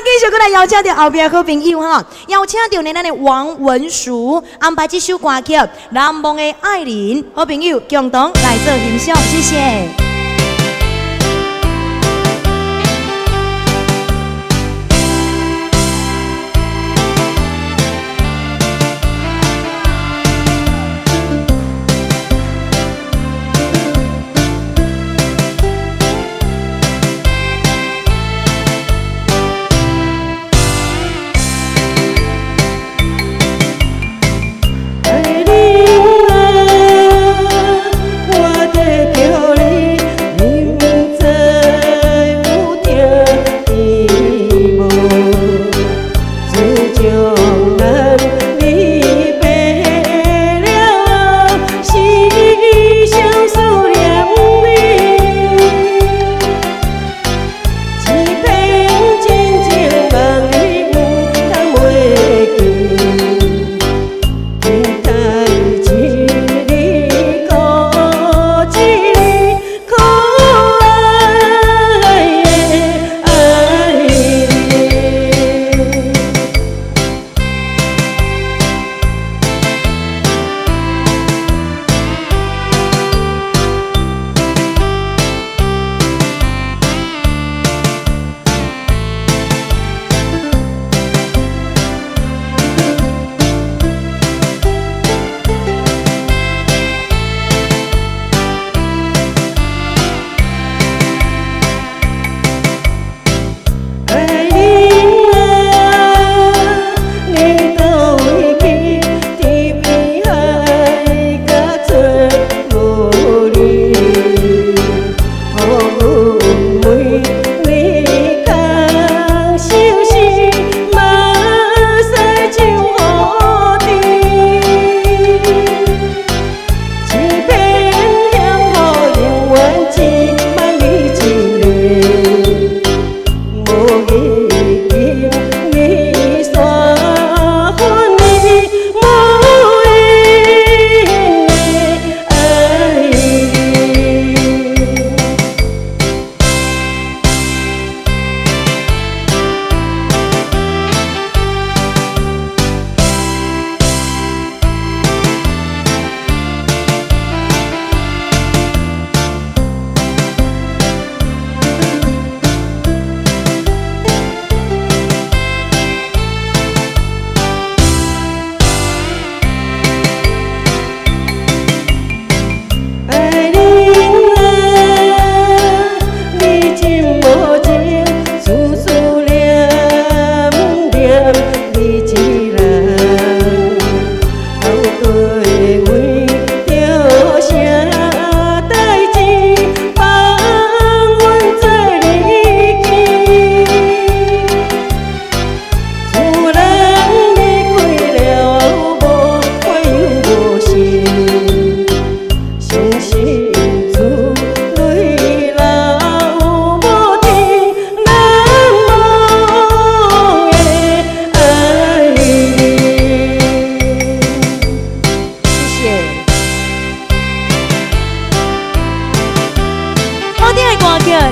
继续过来邀请到后边好朋友哈，邀请到咱的王文淑安排这首歌曲《难忘的爱人》，好朋友共同来做欣赏，谢谢。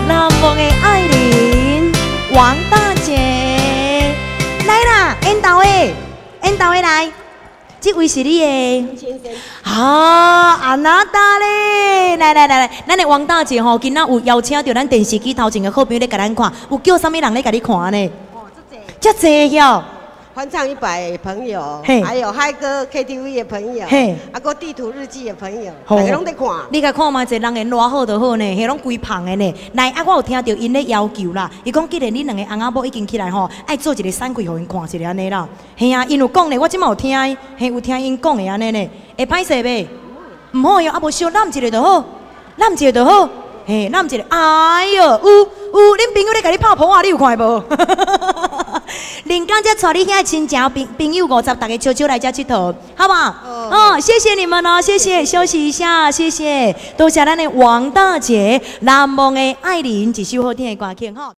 难忘的爱人，王大姐来啦！演导的来，这位是你的先生啊，安娜达咧！来，咱的王大姐吼，今仔有邀请到咱电视机头前的好朋友咧，甲咱看，有叫啥物人咧甲你看呢？哦，这济哟！ 欢唱100的朋友，还有嗨歌 KTV 的朋友，啊个地图日记的朋友，大家拢在看。你甲看嘛，一人缘偌好就好呢，迄拢规胖的呢。来，啊，我有听到因咧要求啦，伊讲既然你两个翁仔某已经起来吼，爱做一个散开，互因看一下安尼啦。嘿啊，因有讲咧，我即马有听，嘿有听因讲的安尼呢。会歹势袂？唔好哟，啊无小揽一个就好，揽一个就好。嘿，揽一个，哎哟，有，恁朋友咧甲你拍婆啊，你有看无？林刚才带你遐亲戚朋友50，大家悄悄来遮佚佗，好不好？哦，谢谢你们哦，谢谢，休息一下，谢谢，多谢咱的王大姐难忘的爱人一首好听的歌曲哈。